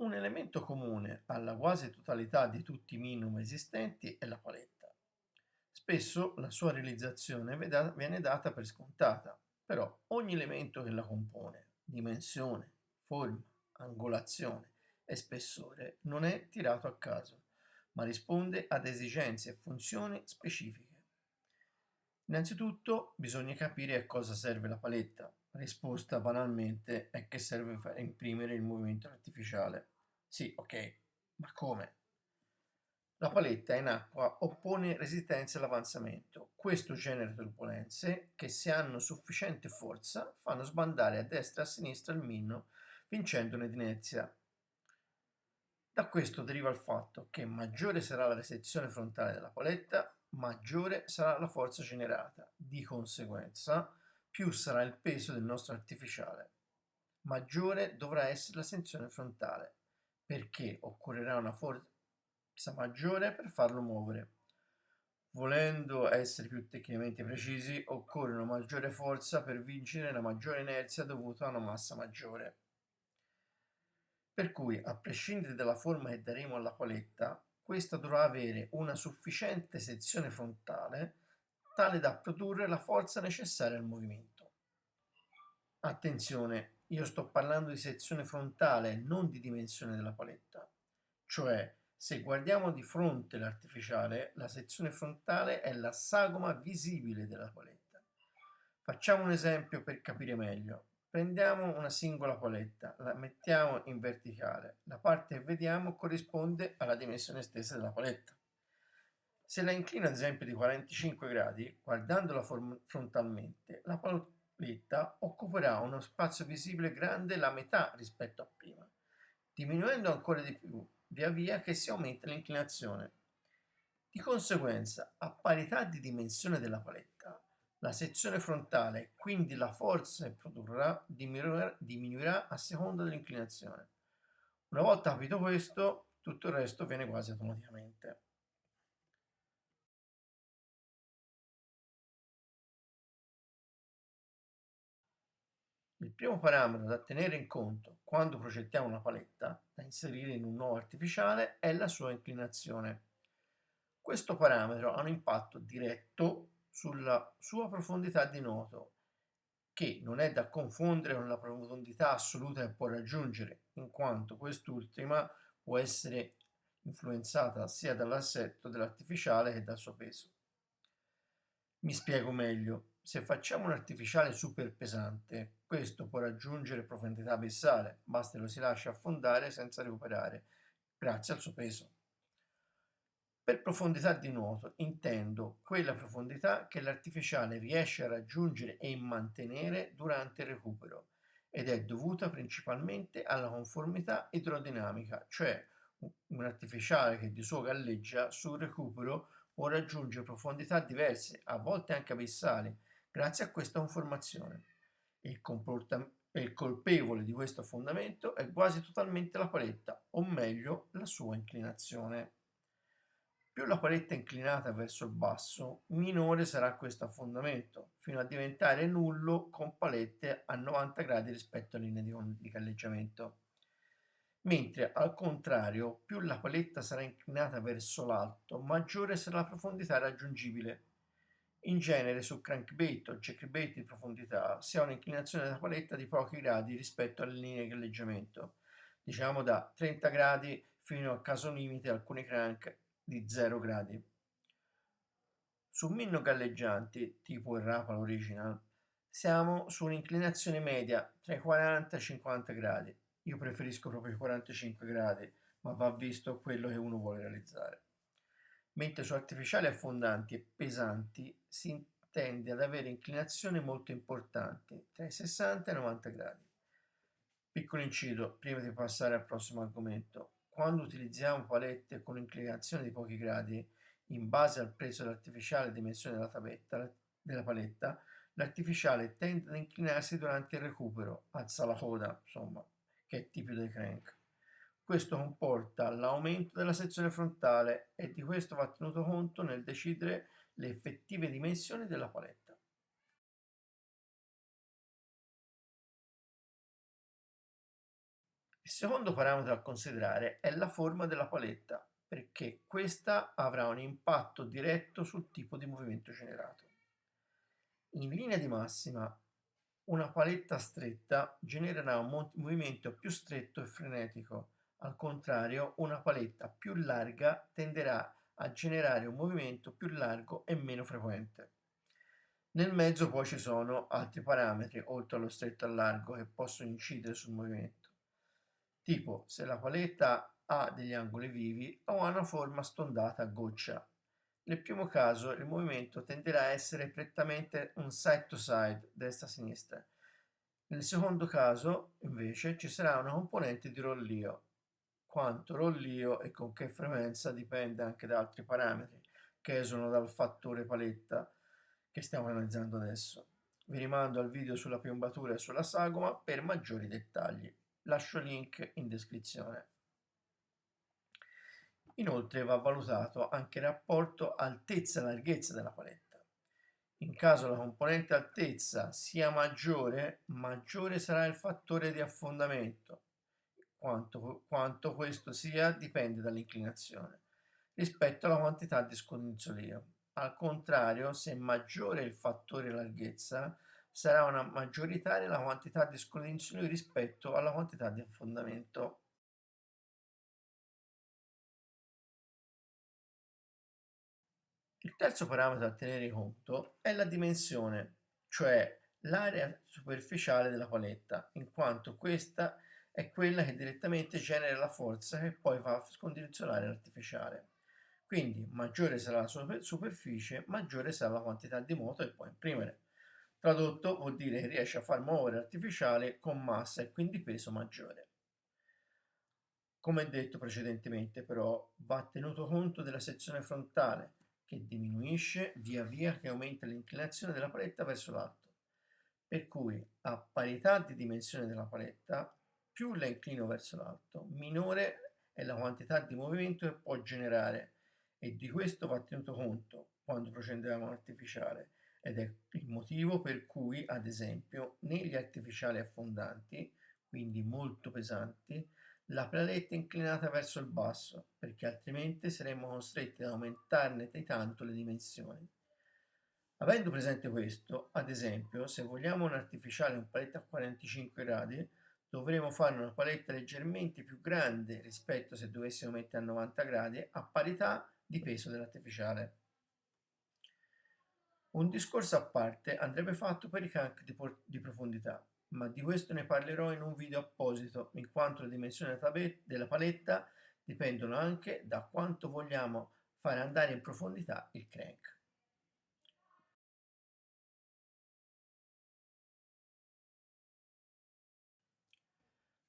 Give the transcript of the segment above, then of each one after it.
Un elemento comune alla quasi totalità di tutti i minimi esistenti è la paletta. Spesso la sua realizzazione viene data per scontata, però ogni elemento che la compone, dimensione, forma, angolazione e spessore, non è tirato a caso, ma risponde ad esigenze e funzioni specifiche. Innanzitutto bisogna capire a cosa serve la paletta. La risposta banalmente è che serve per imprimere il movimento artificiale. Sì, ok, ma come? La paletta in acqua oppone resistenza all'avanzamento. Questo genera turbolenze che, se hanno sufficiente forza, fanno sbandare a destra e a sinistra il minno, vincendone d'inerzia. Da questo deriva il fatto che maggiore sarà la sezione frontale della paletta, maggiore sarà la forza generata. Di conseguenza, più sarà il peso del nostro artificiale. Maggiore dovrà essere la sezione frontale, perché occorrerà una forza maggiore per farlo muovere. Volendo essere più tecnicamente precisi, occorre una maggiore forza per vincere la maggiore inerzia dovuta a una massa maggiore. Per cui, a prescindere dalla forma che daremo alla paletta, questa dovrà avere una sufficiente sezione frontale tale da produrre la forza necessaria al movimento. Attenzione, io sto parlando di sezione frontale, non di dimensione della paletta. Cioè, se guardiamo di fronte l'artificiale, la sezione frontale è la sagoma visibile della paletta. Facciamo un esempio per capire meglio. Prendiamo una singola paletta, la mettiamo in verticale. La parte che vediamo corrisponde alla dimensione stessa della paletta. Se la inclino ad esempio di 45 gradi, guardandola frontalmente, la paletta occuperà uno spazio visibile grande la metà rispetto a prima, diminuendo ancora di più via via che si aumenta l'inclinazione. Di conseguenza, a parità di dimensione della paletta, la sezione frontale, quindi la forza che produrrà, diminuirà a seconda dell'inclinazione. Una volta capito questo, tutto il resto viene quasi automaticamente. Il primo parametro da tenere in conto quando progettiamo una paletta da inserire in un nuovo artificiale è la sua inclinazione. Questo parametro ha un impatto diretto sulla sua profondità di nuoto, che non è da confondere con la profondità assoluta che può raggiungere, in quanto quest'ultima può essere influenzata sia dall'assetto dell'artificiale che dal suo peso. Mi spiego meglio. Se facciamo un artificiale super pesante, questo può raggiungere profondità abissale, basta che lo si lasci affondare senza recuperare, grazie al suo peso. Per profondità di nuoto intendo quella profondità che l'artificiale riesce a raggiungere e mantenere durante il recupero ed è dovuta principalmente alla conformità idrodinamica, cioè un artificiale che di suo galleggia sul recupero può raggiungere profondità diverse, a volte anche abissali, grazie a questa conformazione. Il colpevole di questo affondamento è quasi totalmente la paletta, o meglio, la sua inclinazione. Più la paletta è inclinata verso il basso, minore sarà questo affondamento, fino a diventare nullo con palette a 90 gradi rispetto alla linea di galleggiamento. Mentre al contrario, più la paletta sarà inclinata verso l'alto, maggiore sarà la profondità raggiungibile. In genere su crankbait o jerkbait di profondità si ha un'inclinazione della paletta di pochi gradi rispetto alle linee di galleggiamento, diciamo da 30 gradi fino a caso limite alcuni crank di 0 gradi. Su minno galleggianti, tipo il Rapala Original, siamo su un'inclinazione media tra i 40 e i 50 gradi. Io preferisco proprio i 45 gradi, ma va visto quello che uno vuole realizzare. Mentre su artificiali affondanti e pesanti si intende ad avere inclinazioni molto importanti, tra i 60 e i 90 gradi. Piccolo inciso, prima di passare al prossimo argomento. Quando utilizziamo palette con inclinazione di pochi gradi, in base al prezzo dell'artificiale e dimensione della paletta, l'artificiale tende ad inclinarsi durante il recupero, alza la coda, insomma, che è tipico dei crank. Questo comporta l'aumento della sezione frontale e di questo va tenuto conto nel decidere le effettive dimensioni della paletta. Il secondo parametro da considerare è la forma della paletta, perché questa avrà un impatto diretto sul tipo di movimento generato. In linea di massima, una paletta stretta genererà un movimento più stretto e frenetico. Al contrario, una paletta più larga tenderà a generare un movimento più largo e meno frequente. Nel mezzo poi ci sono altri parametri, oltre allo stretto e al largo, che possono incidere sul movimento. Tipo se la paletta ha degli angoli vivi o ha una forma stondata a goccia. Nel primo caso il movimento tenderà a essere prettamente un side to side, destra-sinistra. Nel secondo caso, invece, ci sarà una componente di rollio. Quanto rollio e con che frequenza dipende anche da altri parametri che esulano dal fattore paletta che stiamo analizzando adesso. Vi rimando al video sulla piombatura e sulla sagoma per maggiori dettagli. Lascio link in descrizione. Inoltre va valutato anche il rapporto altezza-larghezza della paletta. In caso la componente altezza sia maggiore, maggiore sarà il fattore di affondamento. Quanto questo sia dipende dall'inclinazione rispetto alla quantità di scodinzolio. Al contrario, se maggiore è il fattore larghezza, sarà una maggioritaria la quantità di scodinzolio rispetto alla quantità di affondamento. Il terzo parametro da tenere conto è la dimensione, cioè l'area superficiale della paletta, in quanto questa è quella che direttamente genera la forza che poi fa scondizionare l'artificiale. Quindi maggiore sarà la sua superficie, maggiore sarà la quantità di moto che può imprimere. Tradotto vuol dire che riesce a far muovere l'artificiale con massa e quindi peso maggiore. Come detto precedentemente, però, va tenuto conto della sezione frontale, che diminuisce via via che aumenta l'inclinazione della paletta verso l'alto. Per cui, a parità di dimensione della paletta, più la inclino verso l'alto, minore è la quantità di movimento che può generare, e di questo va tenuto conto quando procediamo all'artificiale, ed è il motivo per cui, ad esempio, negli artificiali affondanti, quindi molto pesanti, la paletta è inclinata verso il basso, perché altrimenti saremmo costretti ad aumentarne di tanto le dimensioni. Avendo presente questo, ad esempio, se vogliamo un artificiale con paletta a 45 gradi, dovremo fare una paletta leggermente più grande rispetto se dovessimo mettere a 90 gradi a parità di peso dell'artificiale. Un discorso a parte andrebbe fatto per i crank di profondità, ma di questo ne parlerò in un video apposito, in quanto le dimensioni della paletta dipendono anche da quanto vogliamo fare andare in profondità il crank.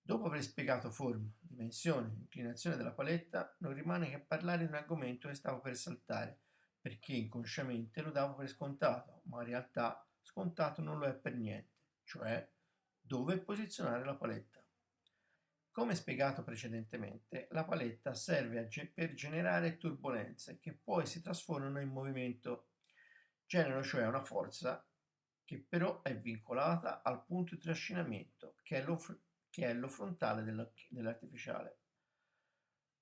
Dopo aver spiegato forma, dimensione, inclinazione della paletta, non rimane che parlare di un argomento che stavo per saltare, perché inconsciamente lo davo per scontato, ma in realtà scontato non lo è per niente, cioè dove posizionare la paletta. Come spiegato precedentemente, la paletta serve per generare turbolenze che poi si trasformano in movimento, generano cioè una forza che però è vincolata al punto di trascinamento, che è lo frontale dell'artificiale.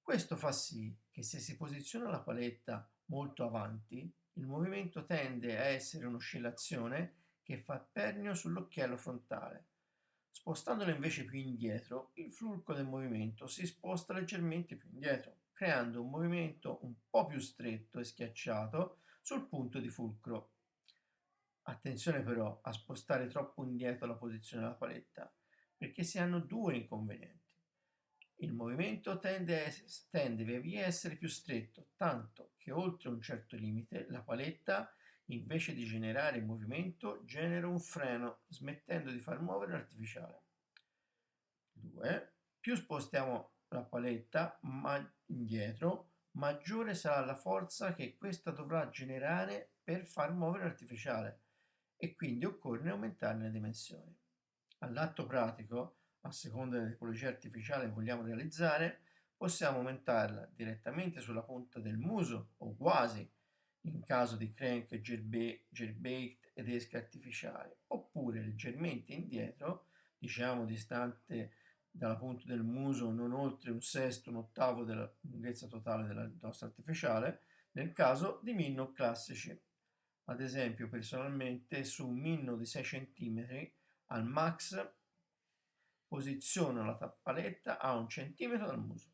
Questo fa sì che se si posiziona la paletta molto avanti, il movimento tende a essere un'oscillazione che fa pernio sull'occhiello frontale. Spostandolo invece più indietro, il fulcro del movimento si sposta leggermente più indietro, creando un movimento un po' più stretto e schiacciato sul punto di fulcro. Attenzione però a spostare troppo indietro la posizione della paletta, perché si hanno due inconvenienti. Il movimento tende via via a essere più stretto, tanto che oltre un certo limite la paletta, invece di generare movimento, genera un freno, smettendo di far muovere l'artificiale. 2. Più spostiamo la paletta indietro, maggiore sarà la forza che questa dovrà generare per far muovere l'artificiale e quindi occorre aumentarne le dimensioni. All'atto pratico, a seconda della tipologia artificiale che vogliamo realizzare, possiamo aumentarla direttamente sulla punta del muso o quasi, in caso di crank, gearbait ed esche artificiali, oppure leggermente indietro, diciamo distante dalla punta del muso non oltre un sesto, un ottavo della lunghezza totale della nostra artificiale, nel caso di minno classici. Ad esempio, personalmente su un minno di 6 cm al max posiziono la paletta a 1 centimetro dal muso.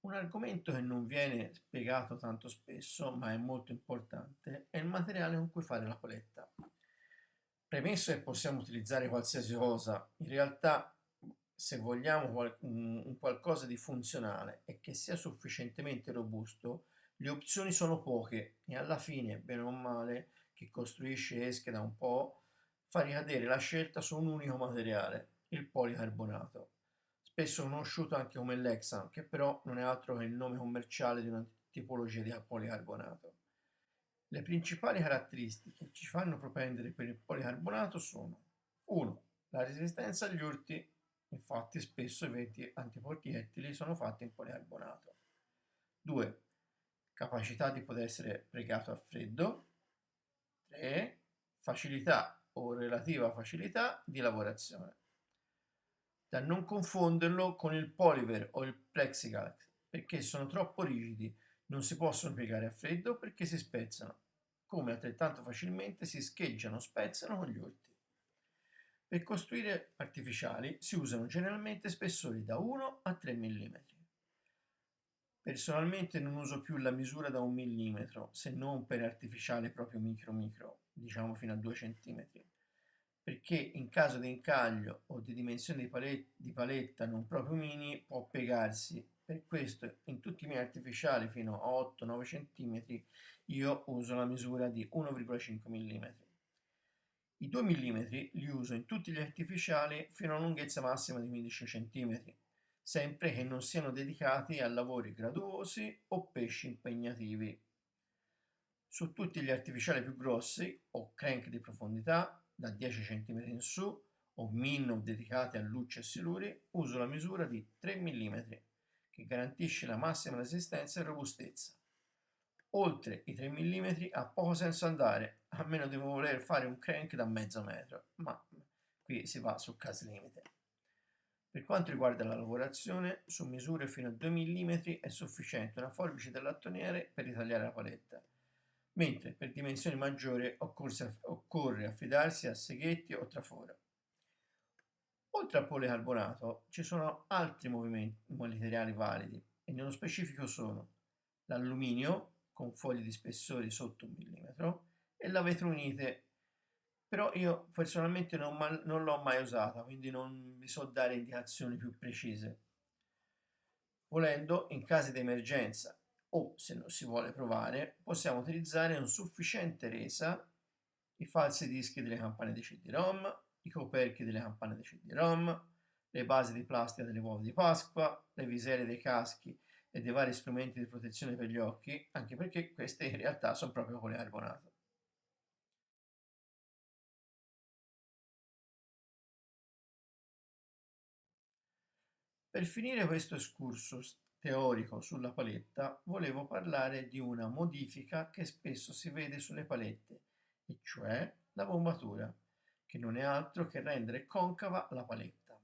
Un argomento che non viene spiegato tanto spesso, ma è molto importante, è il materiale con cui fare la paletta. Premesso che possiamo utilizzare qualsiasi cosa, in realtà se vogliamo un qualcosa di funzionale e che sia sufficientemente robusto, le opzioni sono poche e alla fine, bene o male, chi costruisce esche da un po' fa ricadere la scelta su un unico materiale, il policarbonato, spesso conosciuto anche come Lexan, che però non è altro che il nome commerciale di una tipologia di policarbonato. Le principali caratteristiche che ci fanno propendere per il policarbonato sono: 1. La resistenza agli urti, infatti spesso i vetri antiproiettili sono fatti in policarbonato. 2. Capacità di poter essere pregato a freddo. 3. Facilità o relativa facilità di lavorazione. Da non confonderlo con il polymer o il plexiglass, perché sono troppo rigidi, non si possono piegare a freddo perché si spezzano, come altrettanto facilmente si scheggiano o spezzano con gli urti. Per costruire artificiali si usano generalmente spessori da 1 a 3 mm. Personalmente non uso più la misura da 1 mm, se non per artificiale proprio micro, diciamo fino a 2 cm, perché in caso di incaglio o di dimensione di paletta non proprio mini può piegarsi. Per questo in tutti i miei artificiali fino a 8-9 cm io uso la misura di 1,5 mm. I 2 mm li uso in tutti gli artificiali fino a una lunghezza massima di 15 cm, sempre che non siano dedicati a lavori graduosi o pesci impegnativi. Su tutti gli artificiali più grossi o crank di profondità da 10 cm in su o minnow dedicati a lucce e siluri uso la misura di 3 mm che garantisce la massima resistenza e robustezza. Oltre i 3 mm ha poco senso andare, a meno di voler fare un crank da mezzo metro, ma qui si va su casi limite. Per quanto riguarda la lavorazione, su misure fino a 2 mm è sufficiente una forbice del lattoniere per ritagliare la paletta, mentre per dimensioni maggiori occorre affidarsi a seghetti o traforo. Oltre al policarbonato ci sono altri materiali validi e nello specifico sono l'alluminio con foglie di spessore sotto 1 millimetro e la vetronite, però io personalmente non l'ho mai usata, quindi non vi so dare indicazioni più precise. Volendo, in casi di emergenza o se non si vuole provare, possiamo utilizzare un sufficiente resa, i falsi dischi delle campane di CD-ROM, i coperchi delle campane di CD-ROM, le basi di plastica delle uova di Pasqua, le visere dei caschi e dei vari strumenti di protezione per gli occhi, anche perché queste in realtà sono proprio policarbonato. Per finire questo excursus teorico sulla paletta, volevo parlare di una modifica che spesso si vede sulle palette, e cioè la bombatura, che non è altro che rendere concava la paletta.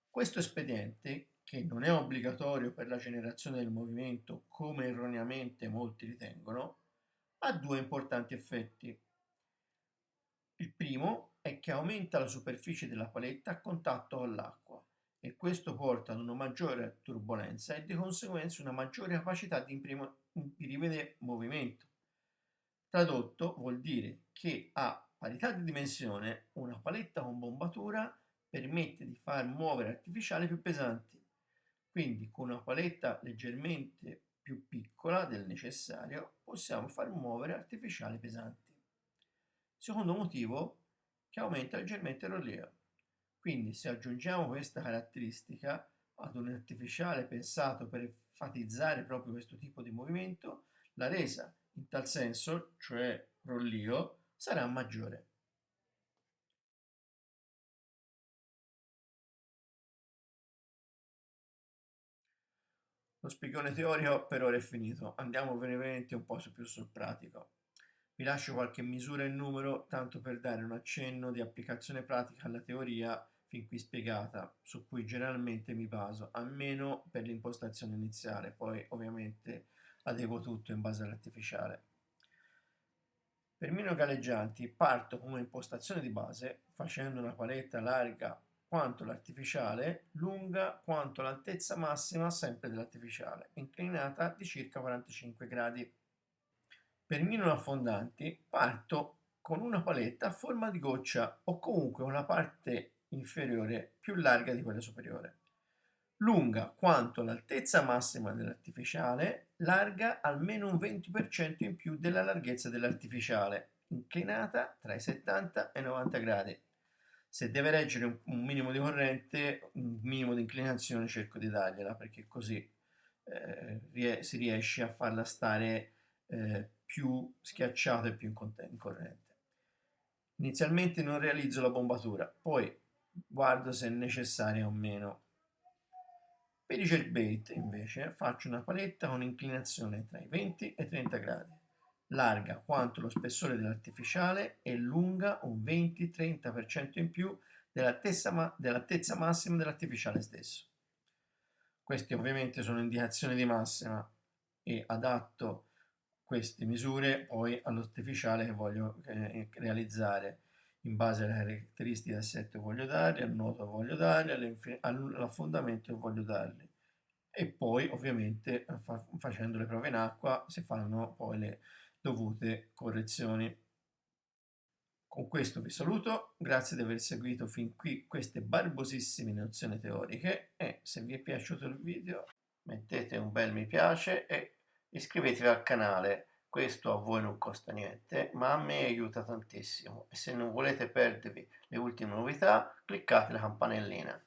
Questo espediente, che non è obbligatorio per la generazione del movimento come erroneamente molti ritengono, ha due importanti effetti. Il primo è che aumenta la superficie della paletta a contatto con l'acqua e questo porta ad una maggiore turbolenza e di conseguenza una maggiore capacità di imprimere movimento. Tradotto vuol dire che a parità di dimensione una paletta con bombatura permette di far muovere artificiali più pesanti. Quindi con una paletta leggermente più piccola del necessario possiamo far muovere artificiali pesanti. Secondo motivo, che aumenta leggermente il rilievo. Quindi se aggiungiamo questa caratteristica ad un artificiale pensato per enfatizzare proprio questo tipo di movimento, la resa in tal senso, cioè rollio, sarà maggiore. Lo spiegone teorico per ora è finito, andiamo brevemente un po' più sul pratico. Vi lascio qualche misura e numero tanto per dare un accenno di applicazione pratica alla teoria fin qui spiegata, su cui generalmente mi baso, almeno per l'impostazione iniziale, poi ovviamente adeguo tutto in base all'artificiale. Per meno galleggianti parto come impostazione di base facendo una paletta larga quanto l'artificiale, lunga quanto l'altezza massima sempre dell'artificiale, inclinata di circa 45 gradi. Per mini non affondanti parto con una paletta a forma di goccia o comunque una parte inferiore più larga di quella superiore, lunga quanto l'altezza massima dell'artificiale, larga almeno un 20% in più della larghezza dell'artificiale, inclinata tra i 70 e i 90 gradi. Se deve reggere un minimo di corrente, un minimo di inclinazione cerco di dargliela perché così si riesce a farla stare più schiacciata e più in corrente. Inizialmente non realizzo la bombatura, poi guardo se è necessaria o meno. Per i jerkbait invece faccio una paletta con inclinazione tra i 20 e i 30 gradi, larga quanto lo spessore dell'artificiale e lunga un 20-30% in più dell'altezza massima dell'artificiale stesso. Queste ovviamente sono indicazioni di massima e adatto queste misure poi all'artificiale che voglio realizzare in base alle caratteristiche del assetto che voglio dargli, al nuoto che voglio dargli, all'affondamento che voglio dargli. E poi ovviamente facendo le prove in acqua si fanno poi le dovute correzioni. Con questo vi saluto, grazie di aver seguito fin qui queste barbosissime nozioni teoriche e se vi è piaciuto il video mettete un bel mi piace e iscrivetevi al canale. Questo a voi non costa niente, ma a me aiuta tantissimo e se non volete perdervi le ultime novità, cliccate la campanellina.